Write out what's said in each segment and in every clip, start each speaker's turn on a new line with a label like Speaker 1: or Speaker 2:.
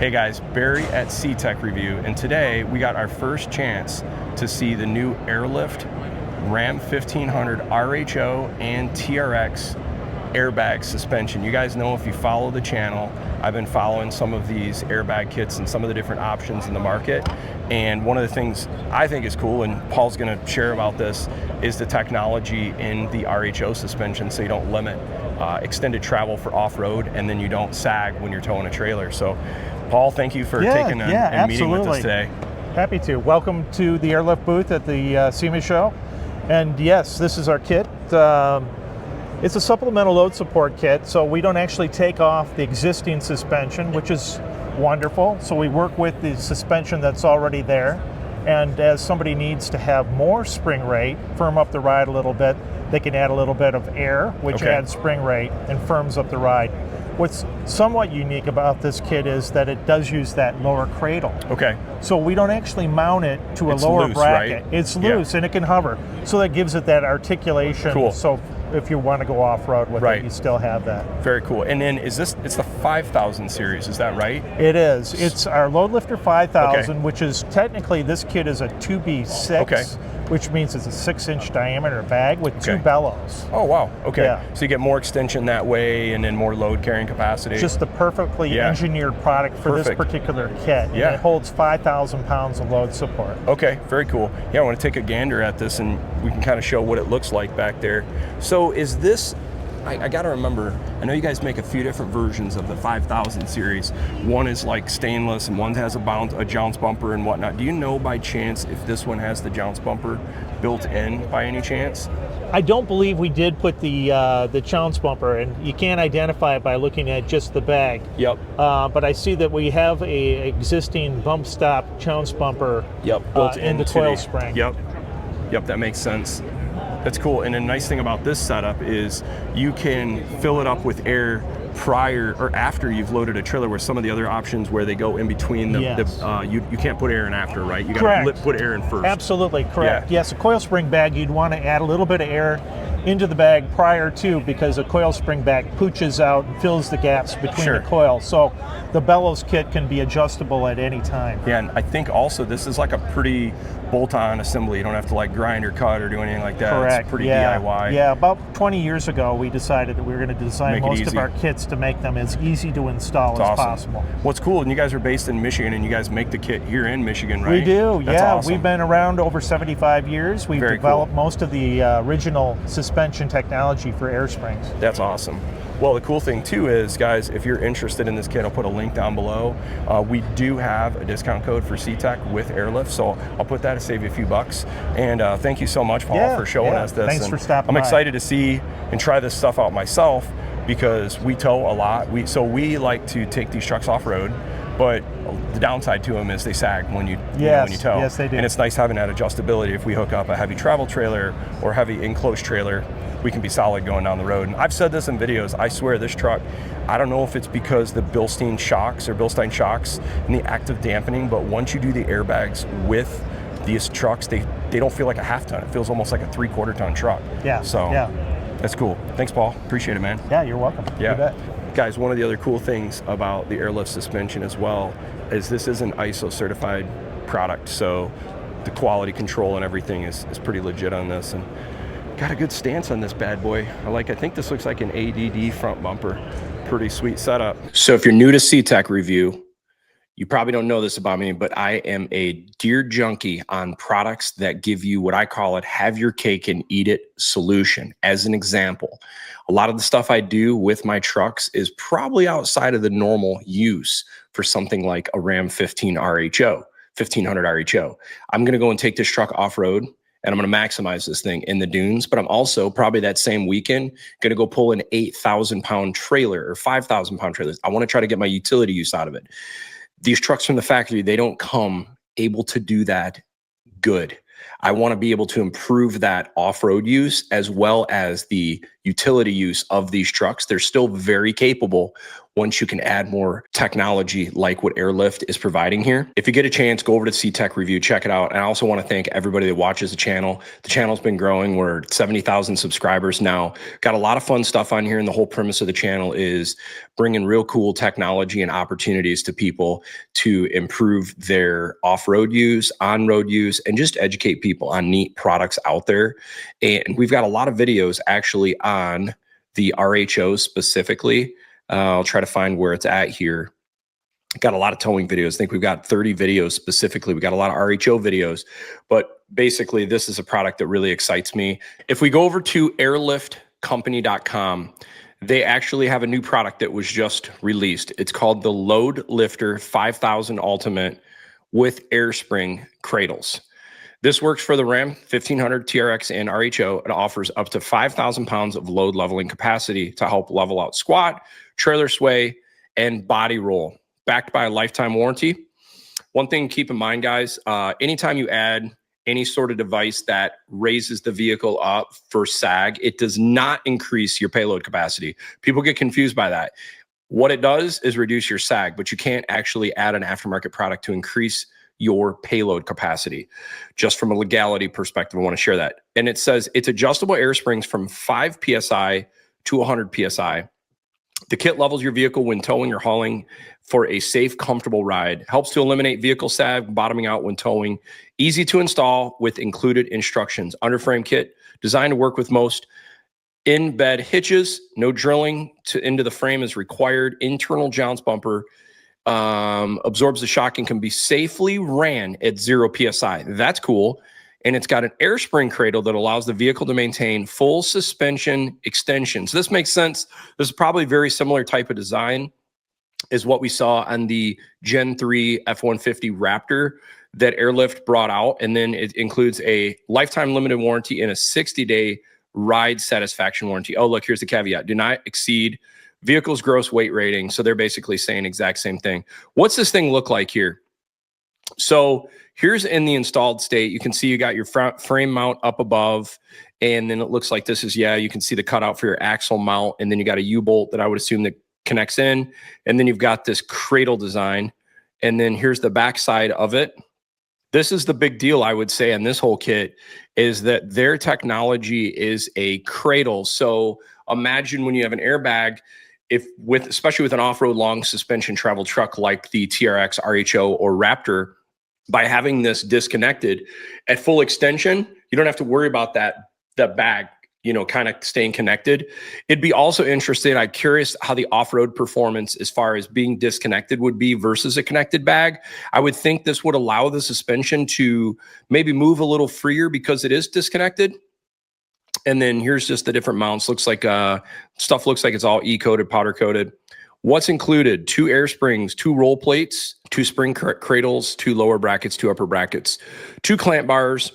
Speaker 1: Hey guys, Barry at CTech-review, and today we got our first chance to see the new Airlift Ram 1500 RHO and TRX airbag suspension. You guys know, if you follow the channel, I've been following some of these airbag kits and some of the different options in the market. And one of the things I think is cool, and Paul's gonna share about this, is the technology in the RHO suspension, so you don't limit extended travel for off-road, and then you don't sag when you're towing a trailer. So Paul, thank you for taking a meeting with us today.
Speaker 2: Happy to. Welcome to the Airlift booth at the SEMA show. And yes, this is our kit. It's a supplemental load support kit, so we don't actually take off the existing suspension, which is wonderful. So we work with the suspension that's already there. And as somebody needs to have more spring rate, firm up the ride a little bit, they can add a little bit of air, which adds spring rate and firms up the ride. What's somewhat unique about this kit is that it does use that lower cradle.
Speaker 1: Okay.
Speaker 2: So we don't actually mount it to a lower
Speaker 1: loose,
Speaker 2: bracket.
Speaker 1: Right?
Speaker 2: It's loose and it can hover. So that gives it that articulation.
Speaker 1: Cool.
Speaker 2: So if you want to go off-road with it, you still have that.
Speaker 1: Very cool. And then it's the 5000 series, is that right?
Speaker 2: It is. It's our Loadlifter 5000, which is technically, this kit is a 2B6, which means it's a 6-inch diameter bag with two bellows.
Speaker 1: Oh, wow. Okay.
Speaker 2: Yeah.
Speaker 1: So you get more extension that way and then more load carrying capacity.
Speaker 2: Just the perfectly engineered product for this particular kit.
Speaker 1: Yeah.
Speaker 2: It holds 5,000 pounds of load support.
Speaker 1: Okay, very cool. Yeah, I want to take a gander at this and we can kind of show what it looks like back there. So is this, I got to remember, I know you guys make a few different versions of the 5000 series. One is like stainless and one has a jounce bumper and whatnot. Do you know by chance if this one has the jounce bumper built in by any chance?
Speaker 2: I don't believe we did put the jounce bumper, and you can't identify it by looking at just the bag.
Speaker 1: Yep.
Speaker 2: But I see that we have a existing bump stop jounce bumper
Speaker 1: built
Speaker 2: in the coil spring.
Speaker 1: Yep, that makes sense. That's cool. And a nice thing about this setup is you can fill it up with air prior or after you've loaded a trailer, where some of the other options where they go in between you can't put air in after, right? You got to put air in first.
Speaker 2: Absolutely correct. Yes, a coil spring bag, you'd want to add a little bit of air into the bag prior to, because a coil spring bag pooches out and fills the gaps between the coil. So the bellows kit can be adjustable at any time.
Speaker 1: Yeah, and I think also this is like a pretty bolt-on assembly. You don't have to like grind or cut or do anything like that.
Speaker 2: Correct.
Speaker 1: It's pretty DIY.
Speaker 2: Yeah, about 20 years ago we decided that we were going to design most of our kits to make them as easy to install as possible.
Speaker 1: What's cool, and you guys are based in Michigan and you guys make the kit here in Michigan, right?
Speaker 2: We do,
Speaker 1: That's awesome.
Speaker 2: We've been around over 75 years. We've developed most of the original suspension technology for air springs.
Speaker 1: That's awesome. Well, the cool thing too is, guys, if you're interested in this kit, I'll put a link down below. We do have a discount code for CTech with Airlift, so I'll put that to save you a few bucks. And thank you so much, Paul, for showing us this.
Speaker 2: Thanks for stopping
Speaker 1: by. I'm excited to see and try this stuff out myself, because we tow a lot. So we like to take these trucks off-road, but the downside to them is they sag when you, when you tow.
Speaker 2: Yes, they do.
Speaker 1: And it's nice having that adjustability. If we hook up a heavy travel trailer or heavy enclosed trailer, we can be solid going down the road. And I've said this in videos, I swear this truck, I don't know if it's because the Bilstein shocks and the active dampening, but once you do the airbags with these trucks, they don't feel like a half ton. It feels almost like a 3/4 ton truck.
Speaker 2: Yeah.
Speaker 1: So that's cool. Thanks, Paul. Appreciate it, man.
Speaker 2: Yeah, you're welcome.
Speaker 1: Yeah.
Speaker 2: You bet.
Speaker 1: Guys, one of the other cool things about the Airlift suspension as well is this is an ISO certified product. So the quality control and everything is pretty legit on this. And got a good stance on this bad boy. I think this looks like an ADD front bumper. Pretty sweet setup. So if you're new to CTech-review, you probably don't know this about me, but I am a deer junkie on products that give you what I call it, have your cake and eat it solution. As an example, a lot of the stuff I do with my trucks is probably outside of the normal use for something like a Ram 1500 RHO. I'm gonna go and take this truck off-road, and I'm going to maximize this thing in the dunes, but I'm also probably that same weekend going to go pull an 8,000 pound trailer or 5,000 pound trailers. I want to try to get my utility use out of it. These trucks from the factory, they don't come able to do that good. I want to be able to improve that off-road use as well as the utility use of these trucks. They're still very capable once you can add more technology like what Airlift is providing here. If you get a chance, go over to CTech-review, check it out. And I also want to thank everybody that watches the channel. The channel's been growing. We're 70,000 subscribers now. Got a lot of fun stuff on here, and the whole premise of the channel is bringing real cool technology and opportunities to people to improve their off-road use, on-road use, and just educate people on neat products out there. And we've got a lot of videos actually on the RHO specifically. I'll try to find where it's at here. Got a lot of towing videos. I think we've got 30 videos specifically. We got a lot of RHO videos, but basically this is a product that really excites me. If we go over to airliftcompany.com, they actually have a new product that was just released. It's called the Loadlifter 5000 Ultimate with air spring cradles. This works for the Ram 1500 TRX and RHO. It offers up to 5,000 pounds of load leveling capacity to help level out squat, trailer sway, and body roll. Backed by a lifetime warranty. One thing to keep in mind, guys, anytime you add any sort of device that raises the vehicle up for sag, it does not increase your payload capacity. People get confused by that. What it does is reduce your sag, but you can't actually add an aftermarket product to increase your payload capacity. Just from a legality perspective, I want to share that. And it says it's adjustable air springs from 5 PSI to 100 PSI. The kit levels your vehicle when towing or hauling for a safe, comfortable ride. Helps to eliminate vehicle sag, bottoming out when towing. Easy to install with included instructions. Underframe kit designed to work with most in-bed hitches. No drilling into the frame is required. Internal jounce bumper absorbs the shock and can be safely ran at 0 PSI. That's cool. And it's got an air spring cradle that allows the vehicle to maintain full suspension extension. So this makes sense. This is probably a very similar type of design as what we saw on the Gen 3 F-150 Raptor that Airlift brought out. And then it includes a lifetime limited warranty and a 60-day ride satisfaction warranty. Oh, look, here's the caveat. Do not exceed vehicle's gross weight rating. So they're basically saying exact same thing. What's this thing look like here? So here's in the installed state. You can see you got your front frame mount up above, and then it looks like this is, yeah, you can see the cutout for your axle mount, and then you got a U-bolt that I would assume that connects in, and then you've got this cradle design, and then here's the back side of it. This is the big deal, I would say, on this whole kit, is that their technology is a cradle. So imagine when you have an airbag, especially with an off-road long suspension travel truck like the TRX, RHO, or Raptor, by having this disconnected at full extension, you don't have to worry about that bag, kind of staying connected. It'd be also interesting. I'm curious how the off-road performance as far as being disconnected would be versus a connected bag. I would think this would allow the suspension to maybe move a little freer because it is disconnected. And then here's just the different mounts. Stuff looks like it's all E-coated, powder coated. What's included? 2 air springs, 2 roll plates, 2 spring cradles, 2 lower brackets, 2 upper brackets, 2 clamp bars,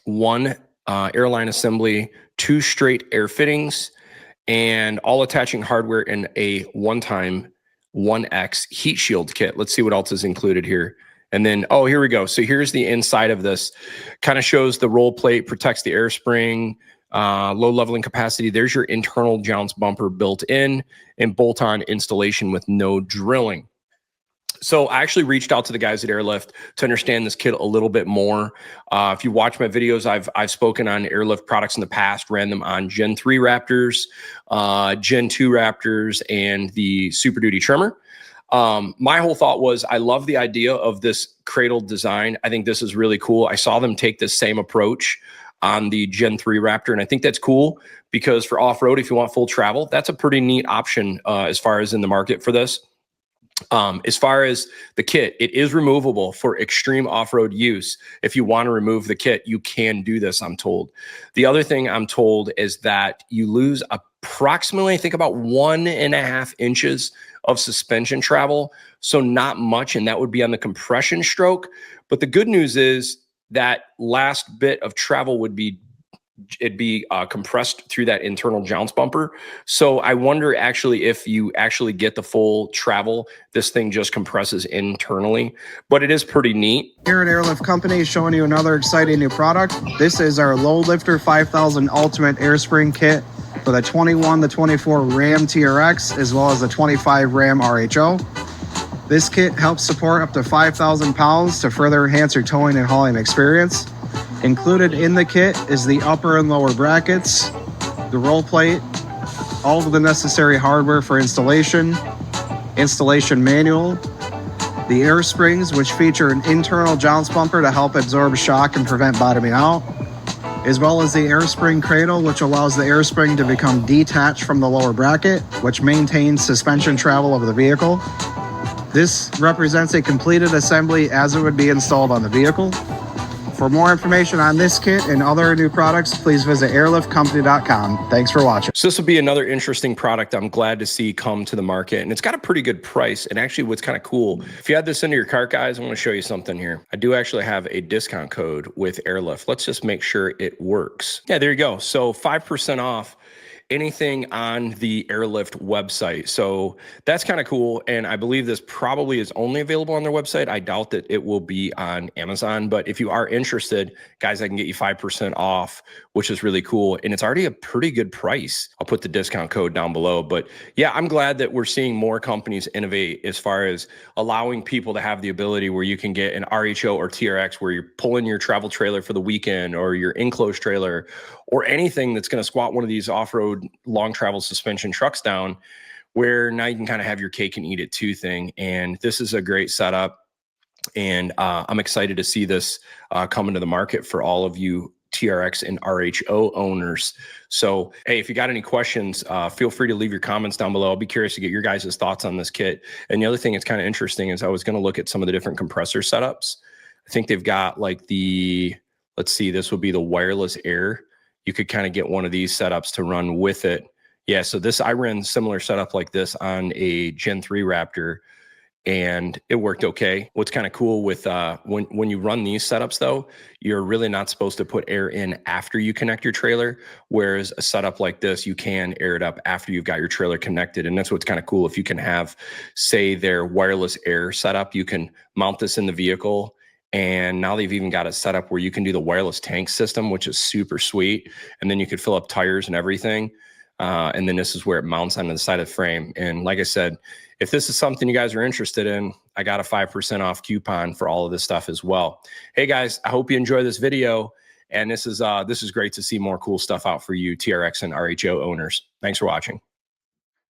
Speaker 1: 1 airline assembly, 2 straight air fittings, and all attaching hardware in a one-time 1X heat shield kit. Let's see what else is included here. And then, oh, here we go. So here's the inside of this. Kind of shows the roll plate, protects the air spring, low leveling capacity. There's your internal jounce bumper built in, and bolt-on installation with no drilling. So I actually reached out to the guys at Airlift to understand this kit a little bit more. If you watch my videos, I've spoken on Airlift products in the past, ran them on Gen 3 Raptors, Gen 2 Raptors, and the Super Duty trimmer. My whole thought was, I love the idea of this cradle design. I think this is really cool. I saw them take this same approach on the Gen 3 Raptor, and I think that's cool because for off-road, if you want full travel, that's a pretty neat option as far as in the market for this. As far as the kit, it is removable for extreme off-road use. If you want to remove the kit, you can do this, I'm told. The other thing I'm told is that you lose approximately, I think, about 1.5 inches of suspension travel. So not much, and that would be on the compression stroke. But the good news is that last bit of travel would be compressed through that internal jounce bumper. So I wonder actually if you actually get the full travel, this thing just compresses internally, but it is pretty neat.
Speaker 3: Here at Airlift Company, showing you another exciting new product. This is our Loadlifter 5000 Ultimate Air Spring Kit. for the 21 to 24 Ram TRX as well as the 25 Ram RHO. This kit helps support up to 5,000 pounds to further enhance your towing and hauling experience. Included in the kit is the upper and lower brackets, the roll plate, all of the necessary hardware for installation manual, the air springs, which feature an internal jounce bumper to help absorb shock and prevent bottoming out, as well as the air spring cradle, which allows the air spring to become detached from the lower bracket, which maintains suspension travel of the vehicle. This represents a completed assembly as it would be installed on the vehicle. For more information on this kit and other new products, please visit airliftcompany.com. Thanks for watching.
Speaker 1: So this will be another interesting product I'm glad to see come to the market, and it's got a pretty good price. And actually what's kind of cool, if you add this into your cart, guys, I want to show you something here. I do actually have a discount code with Airlift. Let's just make sure it works. Yeah, there you go. So 5% off anything on the Airlift website. So that's kind of cool. And I believe this probably is only available on their website. I doubt that it will be on Amazon, but if you are interested, guys, I can get you 5% off, which is really cool. And it's already a pretty good price. I'll put the discount code down below, but yeah, I'm glad that we're seeing more companies innovate as far as allowing people to have the ability where you can get an RHO or TRX where you're pulling your travel trailer for the weekend or your enclosed trailer or anything that's going to squat one of these off-road long travel suspension trucks down, where now you can kind of have your cake and eat it too thing. And this is a great setup. And I'm excited to see this come into the market for all of you TRX and RHO owners. So, hey, if you got any questions, feel free to leave your comments down below. I'll be curious to get your guys' thoughts on this kit. And the other thing that's kind of interesting is I was going to look at some of the different compressor setups. I think they've got like the, let's see, this would be the wireless air. You could kind of get one of these setups to run with it. Yeah, so this, I ran similar setup like this on a Gen 3 Raptor, and it worked okay. What's kind of cool with when you run these setups though, you're really not supposed to put air in after you connect your trailer, whereas a setup like this, you can air it up after you've got your trailer connected. And that's what's kind of cool. If you can have, say, their wireless air setup, you can mount this in the vehicle. And now they've even got it set up where you can do the wireless tank system, which is super sweet. And then you could fill up tires and everything. And then this is where it mounts onto the side of the frame. And like I said, if this is something you guys are interested in, I got a 5% off coupon for all of this stuff as well. Hey guys, I hope you enjoy this video. And this is great to see more cool stuff out for you TRX and RHO owners. Thanks for watching.